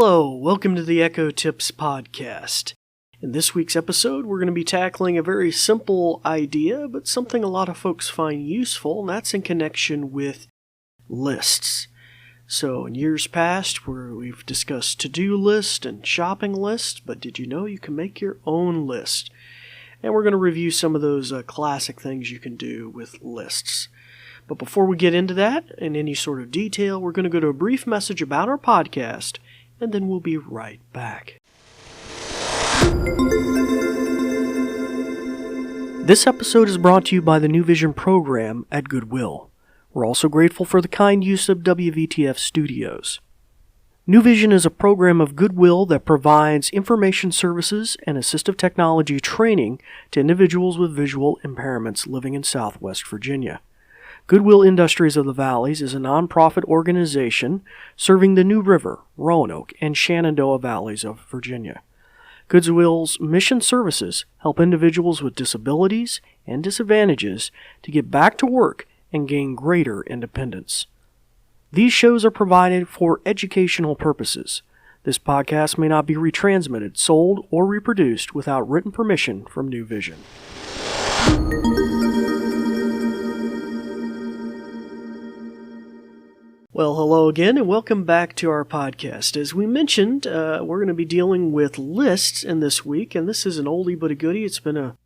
Hello, welcome to the Echo Tips Podcast. In this week's episode, we're going to be tackling a very simple idea, but something a lot of folks find useful, and that's in connection with lists. So in years past, we've discussed to-do list and shopping list, but did you know you can make your own list? And we're going to review some of those classic things you can do with lists. But before we get into that, in any sort of detail, we're going to go to a brief message about our podcast, and then we'll be right back. This episode is brought to you by the New Vision program at Goodwill. We're also grateful for the kind use of WVTF Studios. New Vision is a program of Goodwill that provides information services and assistive technology training to individuals with visual impairments living in Southwest Virginia. Goodwill Industries of the Valleys is a nonprofit organization serving the New River, Roanoke, and Shenandoah Valleys of Virginia. Goodwill's mission services help individuals with disabilities and disadvantages to get back to work and gain greater independence. These shows are provided for educational purposes. This podcast may not be retransmitted, sold, or reproduced without written permission from New Vision. Well, hello again, and welcome back to our podcast. As we mentioned, we're going to be dealing with lists in this week, and this is an oldie but a goodie. It's been a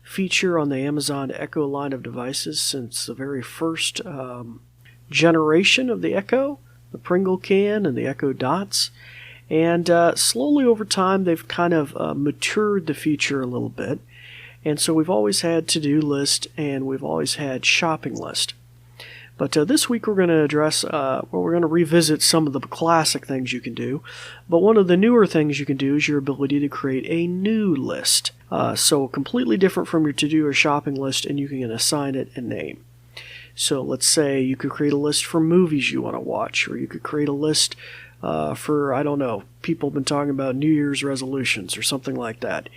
feature on the Amazon Echo line of devices since the very first generation of the Echo, the Pringle can and the Echo Dots. And slowly over time, they've kind of matured the feature a little bit. And so we've always had to-do list, and we've always had shopping list. But this week we're going to address, we're going to revisit some of the classic things you can do. But one of the newer things you can do is your ability to create a new list. So completely different from your to-do or shopping list, and you can assign it a name. So let's say you could create a list for movies you want to watch, or you could create a list for, I don't know, people have been talking about New Year's resolutions or something like that.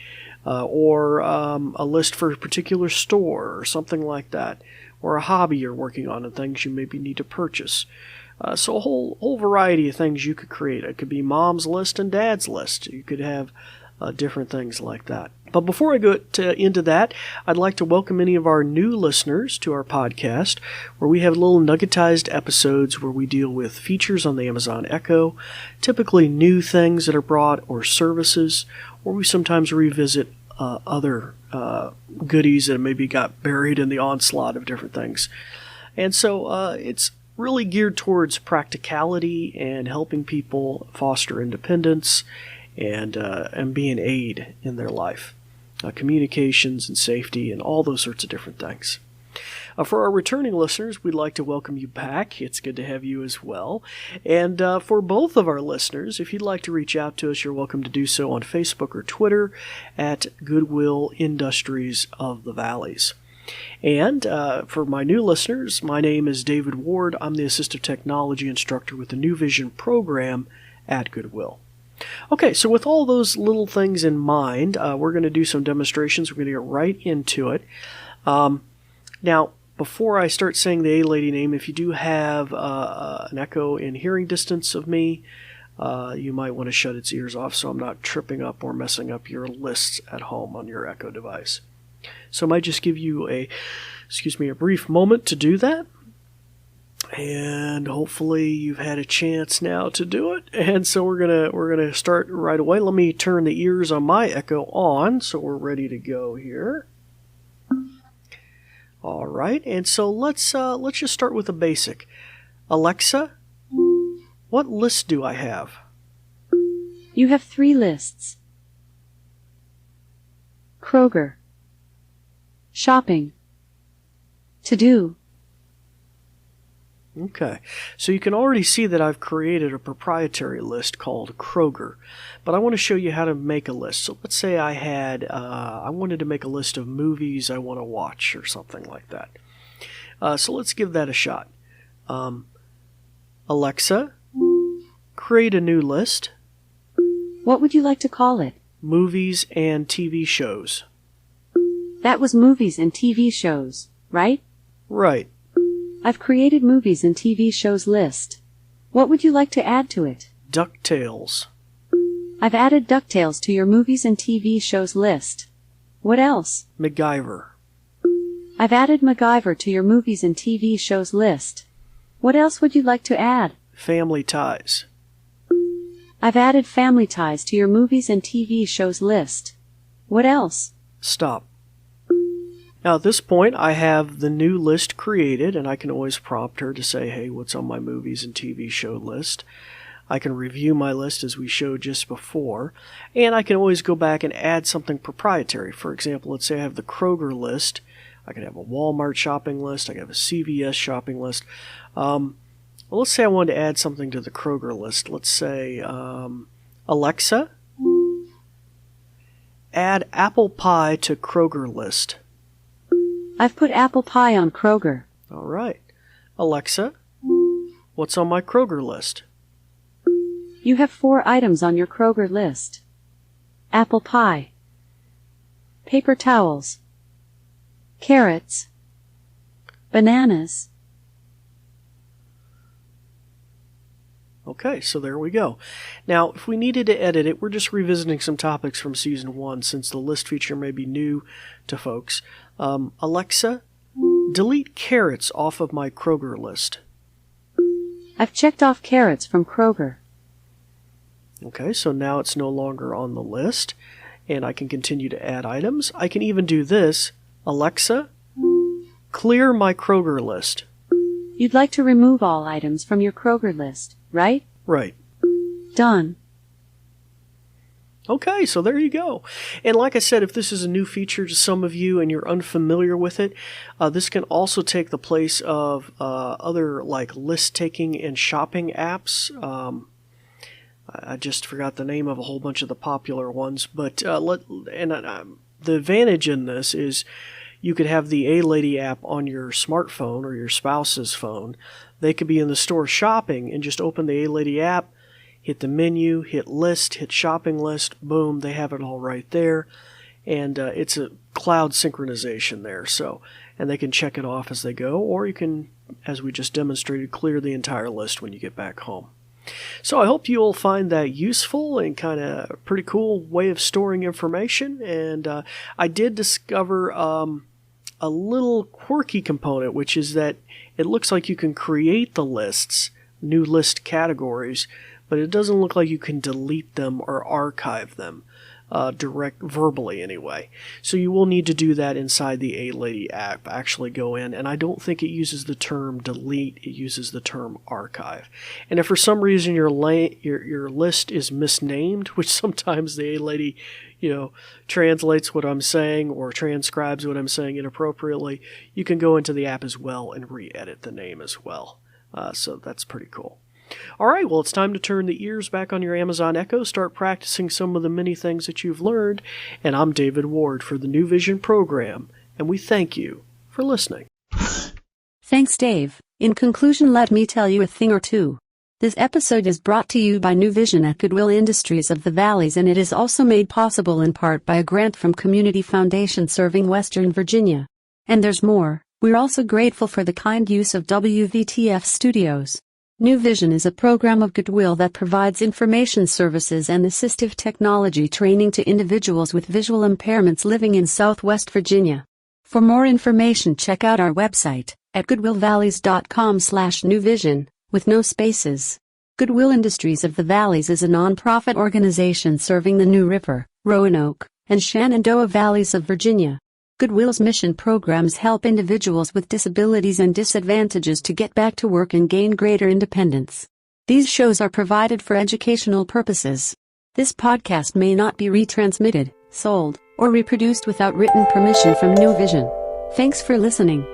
Or a list for a particular store or something like that. Or a hobby you're working on and things you maybe need to purchase. So a whole variety of things you could create. It could be mom's list and dad's list. You could have different things like that. But before I go into that, I'd like to welcome any of our new listeners to our podcast, where we have little nuggetized episodes where we deal with features on the Amazon Echo, typically new things that are brought or services, or we sometimes revisit other goodies that maybe got buried in the onslaught of different things. And so it's really geared towards practicality and helping people foster independence and be an aid in their life. Communications and safety and all those sorts of different things. For our returning listeners, we'd like to welcome you back. It's good to have you as well. And for both of our listeners, if you'd like to reach out to us, you're welcome to do so on Facebook or Twitter at Goodwill Industries of the Valleys. And for my new listeners, my name is David Ward. I'm the Assistive Technology Instructor with the New Vision program at Goodwill. Okay, so with all those little things in mind, we're going to do some demonstrations. We're going to get right into it. Now, before I start saying the A-Lady name, if you do have an Echo in hearing distance of me, you might want to shut its ears off so I'm not tripping up or messing up your lists at home on your Echo device. So I might just give you a brief moment to do that. And hopefully you've had a chance now to do it. And so we're gonna start right away. Let me turn the ears on my Echo on so we're ready to go here. All right, and so let's just start with the basic. Alexa, what list do I have? You have 3 lists. Kroger. Shopping. To-do. Okay, so you can already see that I've created a proprietary list called Kroger, but I want to show you how to make a list. So let's say I wanted to make a list of movies I want to watch or something like that. So let's give that a shot. Alexa, create a new list. What would you like to call it? Movies and TV shows. That was movies and TV shows, right? Right. I've created movies and TV shows list. What would you like to add to it? DuckTales. I've added DuckTales to your movies and TV shows list. What else? MacGyver. I've added MacGyver to your movies and TV shows list. What else would you like to add? Family Ties. I've added Family Ties to your movies and TV shows list. What else? Stop. Now at this point I have the new list created, and I can always prompt her to say, hey, what's on my movies and TV show list? I can review my list as we showed just before, and I can always go back and add something proprietary. For example, let's say I have the Kroger list. I can have a Walmart shopping list. I can have a CVS shopping list. Well, let's say I wanted to add something to the Kroger list. Let's say, Alexa, add apple pie to Kroger list. I've put apple pie on Kroger. All right. Alexa, what's on my Kroger list? You have 4 items on your Kroger list. Apple pie, paper towels, carrots, bananas. Okay, so there we go. Now, if we needed to edit it, we're just revisiting some topics from Season 1 since the list feature may be new to folks. Alexa, delete carrots off of my Kroger list. I've checked off carrots from Kroger. Okay, so now it's no longer on the list, and I can continue to add items. I can even do this. Alexa, clear my Kroger list. You'd like to remove all items from your Kroger list, right? Right. Done. Okay, so there you go. And like I said, if this is a new feature to some of you and you're unfamiliar with it, this can also take the place of other like list-taking and shopping apps. I just forgot the name of a whole bunch of the popular ones, but the advantage in this is you could have the A-Lady app on your smartphone or your spouse's phone. They could be in the store shopping and just open the A-Lady app, hit the menu, hit list, hit shopping list, boom, they have it all right there. And it's a cloud synchronization there, and they can check it off as they go, or you can, as we just demonstrated, clear the entire list when you get back home. So I hope you'll find that useful and kind of a pretty cool way of storing information. And I did discover a little quirky component, which is that it looks like you can create the lists, new list categories, but it doesn't look like you can delete them or archive them verbally anyway. So you will need to do that inside the A-Lady app. Actually go in, and I don't think it uses the term delete, it uses the term archive. And if for some reason your list is misnamed, which sometimes the A-Lady translates what I'm saying or transcribes what I'm saying inappropriately, you can go into the app as well and re-edit the name as well. So that's pretty cool. All right, well, it's time to turn the ears back on your Amazon Echo, start practicing some of the many things that you've learned, and I'm David Ward for the New Vision program, and we thank you for listening. Thanks, Dave. In conclusion, let me tell you a thing or two. This episode is brought to you by New Vision at Goodwill Industries of the Valleys, and it is also made possible in part by a grant from Community Foundation serving Western Virginia. And there's more. We're also grateful for the kind use of WVTF Studios. New Vision is a program of Goodwill that provides information services and assistive technology training to individuals with visual impairments living in Southwest Virginia. For more information, check out our website at goodwillvalleys.com/newvision, with no spaces. Goodwill Industries of the Valleys is a nonprofit organization serving the New River, Roanoke, and Shenandoah Valleys of Virginia. Goodwill's mission programs help individuals with disabilities and disadvantages to get back to work and gain greater independence. These shows are provided for educational purposes. This podcast may not be retransmitted, sold, or reproduced without written permission from New Vision. Thanks for listening.